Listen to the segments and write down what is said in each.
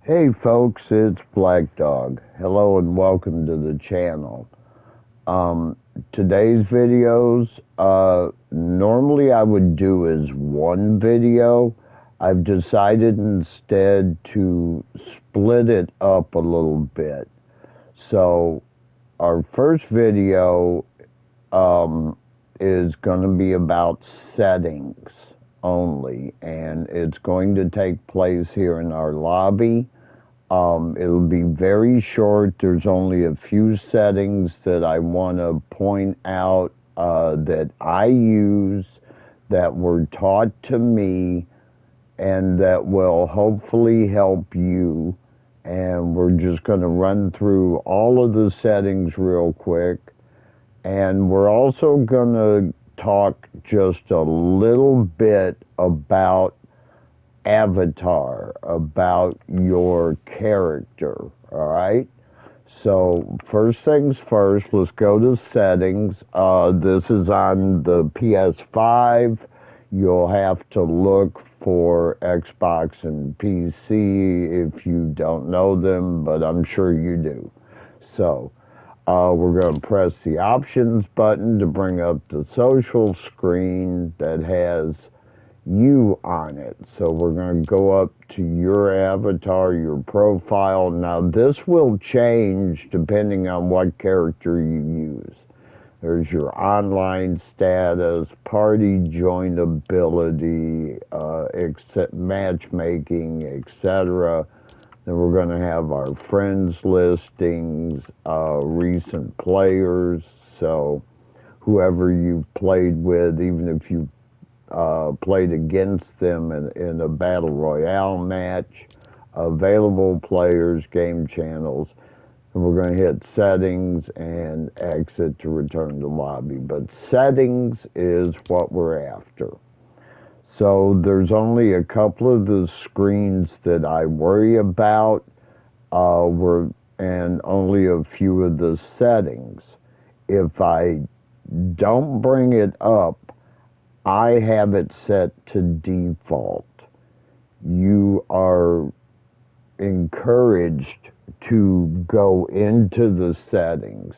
Hey folks, it's Black Dog. Hello and welcome to the channel. Today's videos, normally I would do as one video. I've decided instead to split it up a little bit. So our first video is going to be about settings only, and it's going to take place here in our lobby. It'll be very short. There's only a few settings that I want to point out that I use, that were taught to me, and that will hopefully help you. And we're just going to run through all of the settings real quick. And we're also going to talk just a little bit about avatar, about your character, all right? So first things first, let's go to settings. This is on the PS5. You'll have to look for Xbox and PC if you don't know them, but I'm sure you do. So we're going to press the options button to bring up the social screen that has you on it. So we're going to go up to your avatar, your profile. Now this will change depending on what character you use. There's your online status, party joinability, matchmaking, etc. Then we're going to have our friends listings, recent players. So whoever you've played with, even if you played against them in a battle royale match, available players, game channels, and we're going to hit settings and exit to return to lobby. But settings is what we're after. So there's only a couple of the screens that I worry about, and only a few of the settings. If I don't bring it up, I have it set to default. You are encouraged to go into the settings,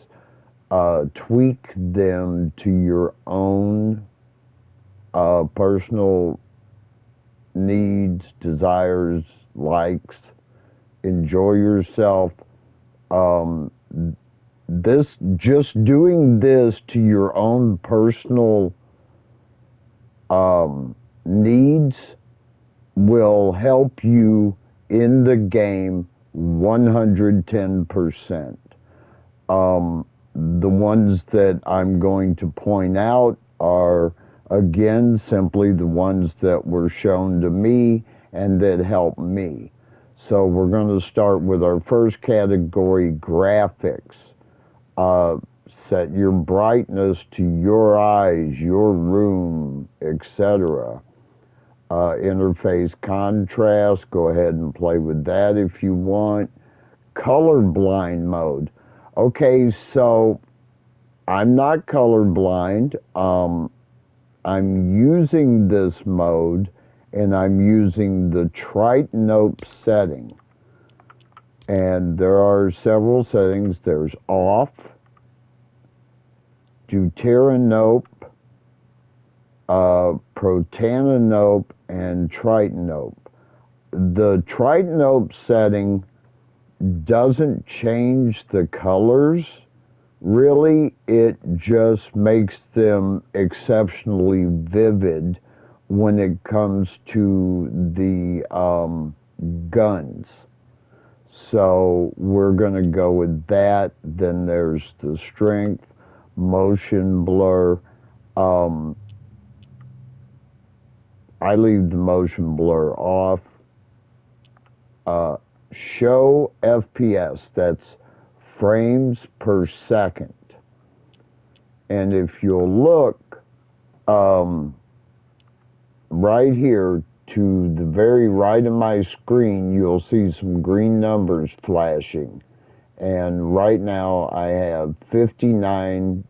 tweak them to your own personal needs, desires, likes, enjoy yourself. Just doing this to your own personal needs will help you in the game 110%. The ones that I'm going to point out are, again, simply the ones that were shown to me and that help me. So we're going to start with our first category, graphics. Set your brightness to your eyes, your room, etc. Interface contrast, go ahead and play with that if you want. Colorblind mode. Okay, so I'm not colorblind. I'm using this mode, and I'm using the Tritanope setting. And there are several settings. There's off, Deuteranope, Protanope, and Tritanope. The Tritanope setting doesn't change the colors, really. It just makes them exceptionally vivid when it comes to the guns. So we're going to go with that. Then there's the strength, motion blur. I leave the motion blur off. Show FPS, that's frames per second. And if you'll look right here to the very right of my screen, you'll see some green numbers flashing. And right now I have 59,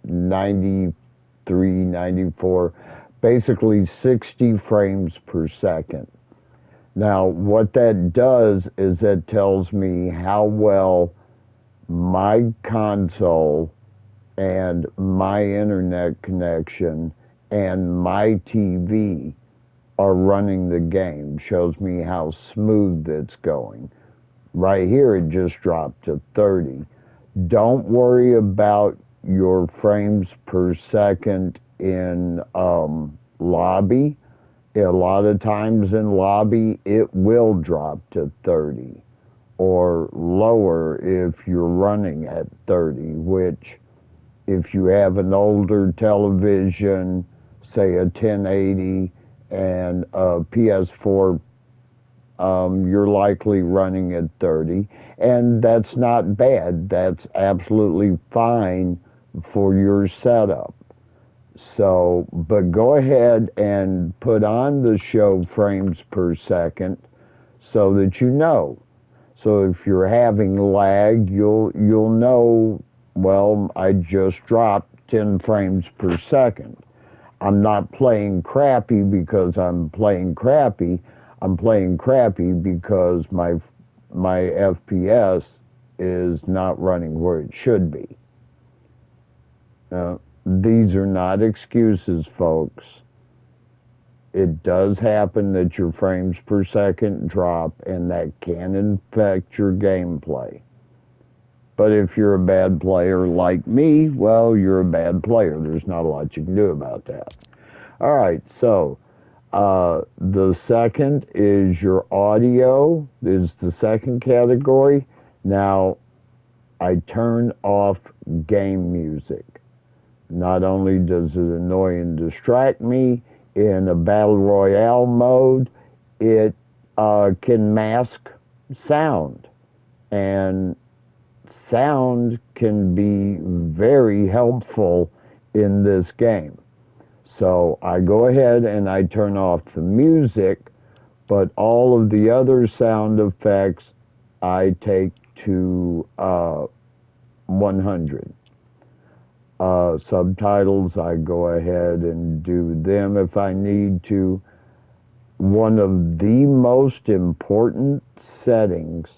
93, 94, basically 60 frames per second. Now, what that does is that tells me how well my console and my internet connection and my TV are running the game. Shows me how smooth it's going. Right here, it just dropped to 30. Don't worry about your frames per second in lobby. A lot of times in lobby, it will drop to 30 or lower if you're running at 30, which if you have an older television, say a 1080 and a PS4, you're likely running at 30. And that's not bad. That's absolutely fine for your setup. So, but go ahead and put on the show frames per second so that you know. So if you're having lag, you'll know, well, I just dropped 10 frames per second. I'm not playing crappy because I'm playing crappy. I'm playing crappy because my FPS is not running where it should be. These are not excuses, folks. It does happen that your frames per second drop, and that can affect your gameplay. But if you're a bad player like me, well, you're a bad player. There's not a lot you can do about that. All right, so the second is your audio, is the second category. Now, I turn off game music. Not only does it annoy and distract me, in a battle royale mode, it can mask sound. And sound can be very helpful in this game. So I go ahead and I turn off the music, but all of the other sound effects I take to 100. Subtitles, I go ahead and do them if I need to. One of the most important settings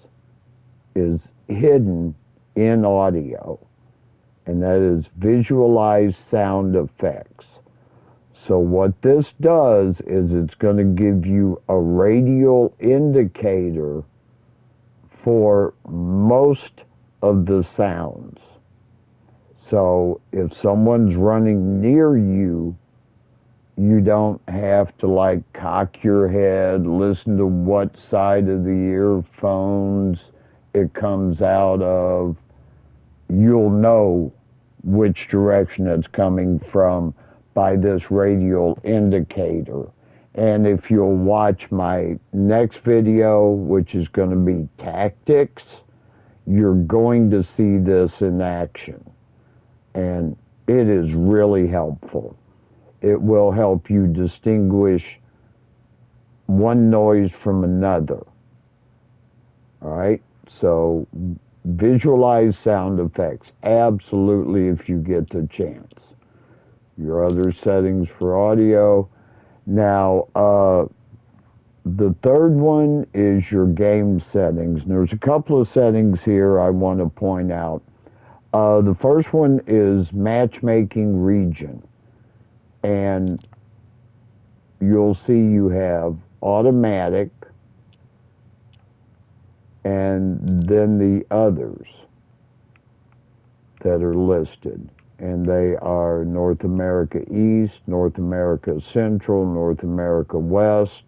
is hidden in audio, and that is visualize sound effects. So what this does is it's going to give you a radial indicator for most of the sounds. So if someone's running near you, you don't have to like cock your head, listen to what side of the earphones it comes out of. You'll know which direction it's coming from by this radial indicator. And if you'll watch my next video, which is going to be tactics, you're going to see this in action. And it is really helpful. It will help you distinguish one noise from another. All right? So visualize sound effects, absolutely, if you get the chance. Your other settings for audio. Now, the third one is your game settings. And there's a couple of settings here I want to point out. The first one is matchmaking region. And you'll see you have automatic and then the others that are listed. And they are North America East, North America Central, North America West,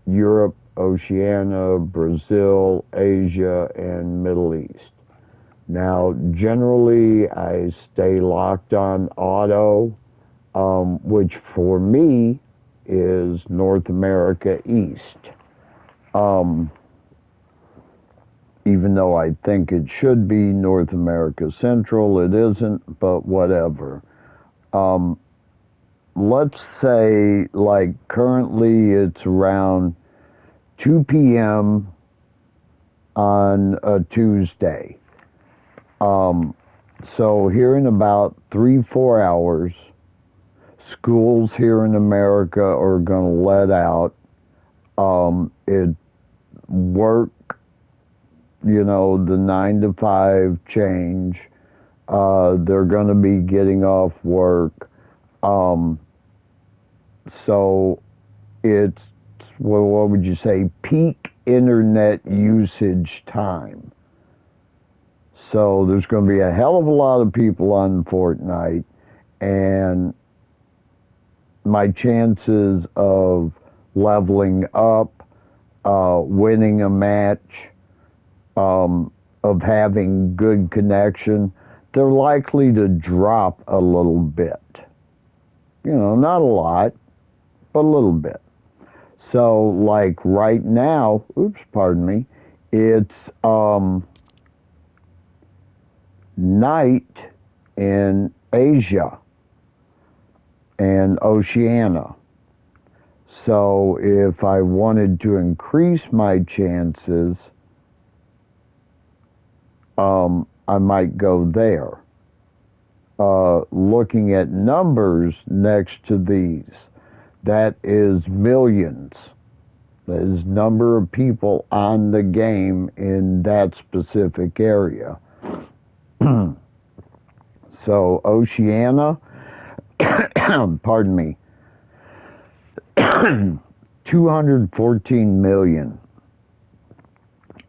Europe, Oceania, Brazil, Asia, and Middle East. Now, generally, I stay locked on auto, which for me is North America East. Even though I think it should be North America Central, it isn't, but whatever. Let's say, like, currently it's around 2 p.m. on a Tuesday. So here in about 3-4 hours, schools here in America are going to let out. It work, the 9 to 5 change. They're going to be getting off work. Um, so it's, well, what would you say, peak internet usage time. So there's going to be a hell of a lot of people on Fortnite, and my chances of leveling up, winning a match, of having good connection, they're likely to drop a little bit. Not a lot, but a little bit. So, like right now, pardon me, it's night in Asia and Oceania. So if I wanted to increase my chances, I might go there. Looking at numbers next to these, that is millions. That is number of people on the game in that specific area. So Oceania, pardon me, 214 million.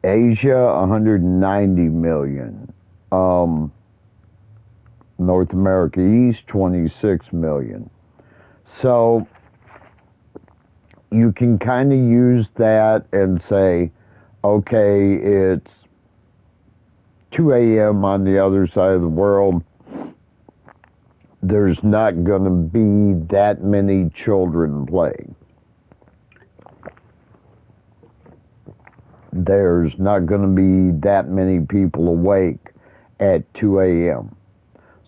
Asia, 190 million. North America East, 26 million. So you can kind of use that and say, okay, it's 2 a.m. on the other side of the world. There's not going to be that many children playing. There's not going to be that many people awake at 2 a.m.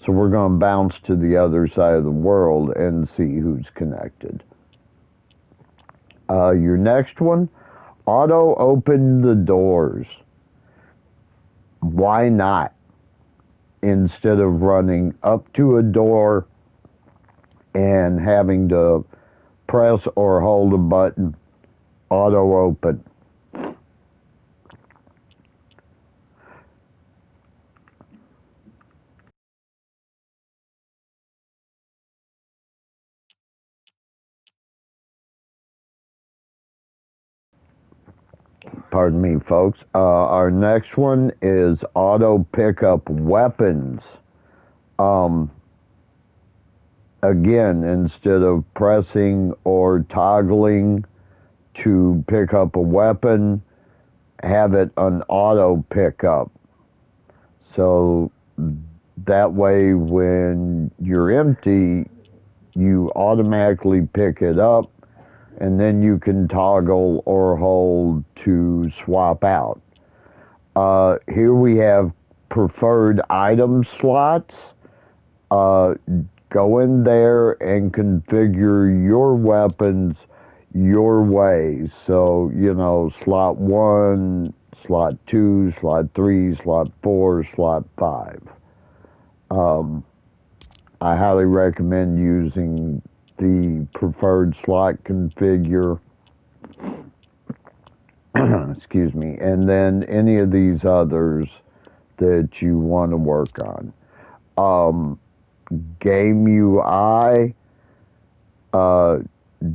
So we're going to bounce to the other side of the world and see who's connected. Your next one, auto open the doors. Why not? Instead of running up to a door and having to press or hold a button, auto open. Pardon me, folks. Our next one is auto pick up weapons. Again, instead of pressing or toggling to pick up a weapon, have it an auto pickup. So that way, when you're empty, you automatically pick it up, and then you can toggle or hold to swap out. Here we have preferred item slots. Go in there and configure your weapons your way. So, slot 1, slot 2, slot 3, slot 4, slot 5. I highly recommend using the preferred slot configure. Excuse me. And then any of these others that you want to work on. Game UI,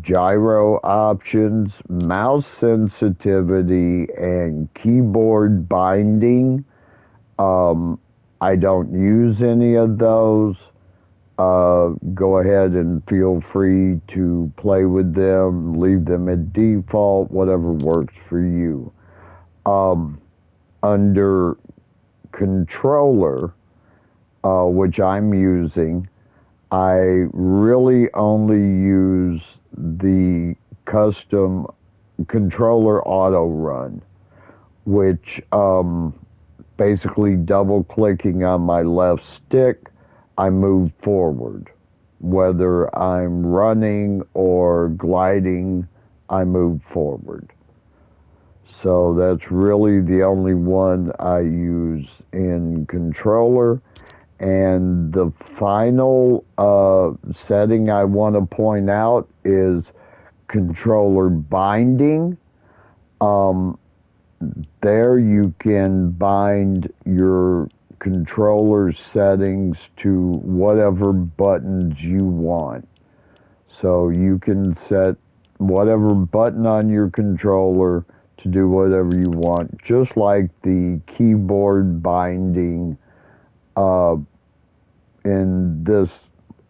gyro options, mouse sensitivity, and keyboard binding. I don't use any of those. Go ahead and feel free to play with them, leave them at default, whatever works for you. Under controller, which I'm using, I really only use the custom controller auto run, which basically double clicking on my left stick, I move forward. Whether I'm running or gliding, I move forward. So that's really the only one I use in controller. And the final setting I want to point out is controller binding. Um, there you can bind your controller settings to whatever buttons you want. So you can set whatever button on your controller to do whatever you want, just like the keyboard binding uh, in this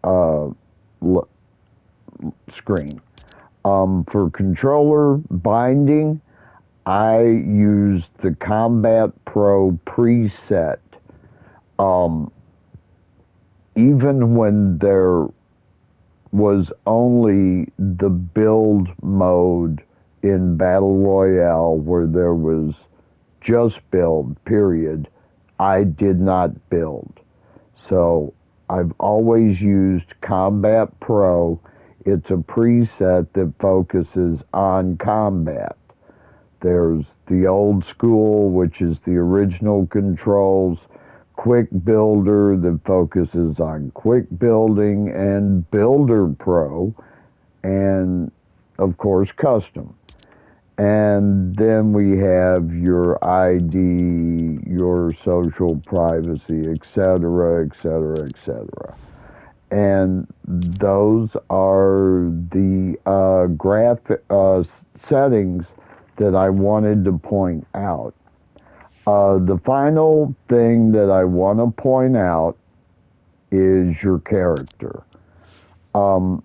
uh, screen. For controller binding, I use the Combat Pro preset. Um, Even when there was only the build mode in Battle Royale, where there was just build, period, I did not build. So I've always used Combat Pro. It's a preset that focuses on combat. There's the old school, which is the original controls, Quick Builder that focuses on quick building, and Builder Pro, and of course custom. And then we have your ID, your social privacy, etc., etc., etc. And those are the settings that I wanted to point out. The final thing that I want to point out is your character. Um,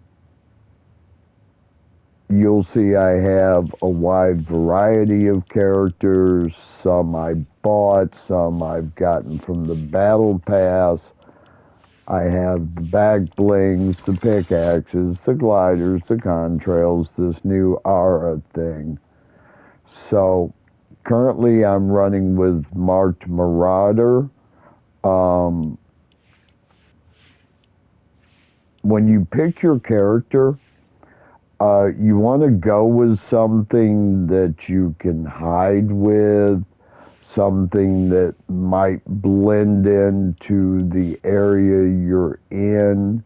You'll see I have a wide variety of characters. Some I bought, some I've gotten from the Battle Pass. I have the back blings, the pickaxes, the gliders, the contrails, this new aura thing. So currently I'm running with Marked Marauder. Um, when you pick your character, you want to go with something that you can hide with, something that might blend into the area you're in.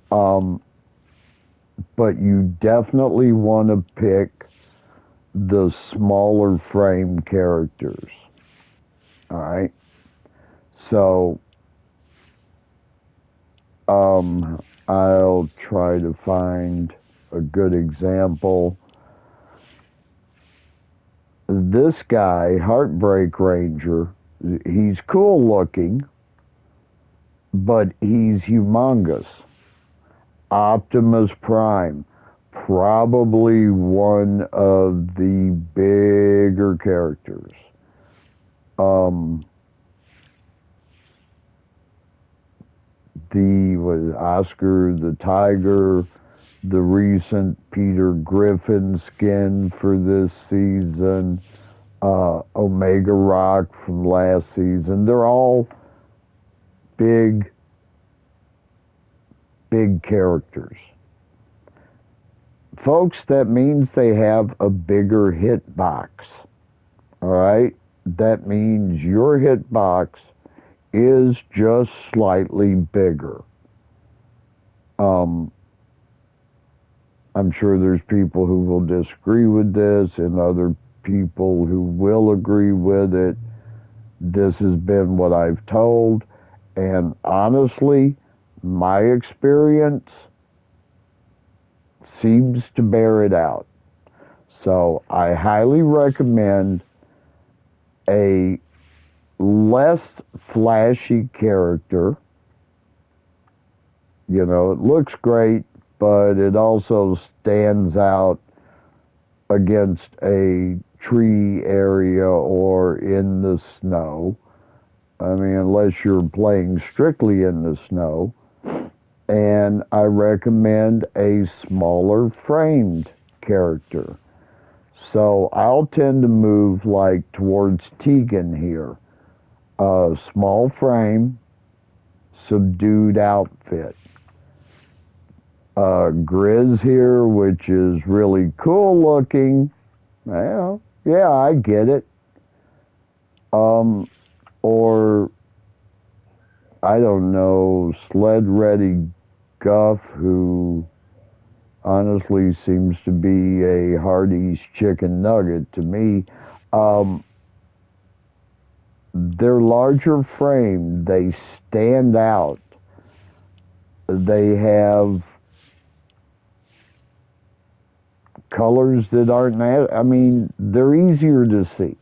But you definitely want to pick the smaller frame characters. All right. So I'll try to find a good example. This guy, Heartbreak Ranger, he's cool looking, but he's humongous. Optimus Prime, probably one of the bigger characters. Was Oscar the Tiger, the recent Peter Griffin skin for this season, Omega Rock from last season. They're all big, big characters. Folks, that means they have a bigger hitbox. All right? That means your hitbox is just slightly bigger. I'm sure there's people who will disagree with this and other people who will agree with it. This has been what I've told, and honestly, my experience seems to bear it out. So I highly recommend a less flashy character. You know, it looks great, but it also stands out against a tree area or in the snow. I mean, unless you're playing strictly in the snow. And I recommend a smaller framed character. So I'll tend to move like towards Tegan here. A small frame, subdued outfit. Grizz here, which is really cool looking. Well, yeah, I get it. Or I don't know, Sled Ready Guff, who honestly seems to be a Hardee's chicken nugget to me. Um, they're larger frame, they stand out, they have colors that aren't, I mean, they're easier to see.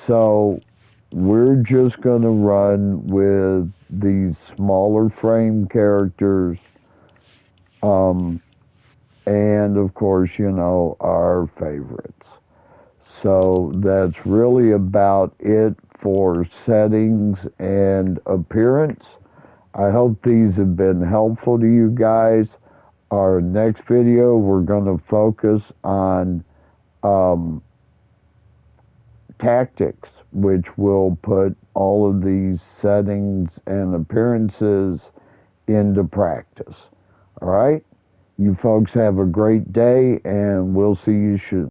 So we're just going to run with these smaller frame characters. Um, and of course, you know, our favorites. So that's really about it for settings and appearance. I hope these have been helpful to you guys. Our next video, we're going to focus on um, tactics, which will put all of these settings and appearances into practice. All right? You folks have a great day, and we'll see you soon.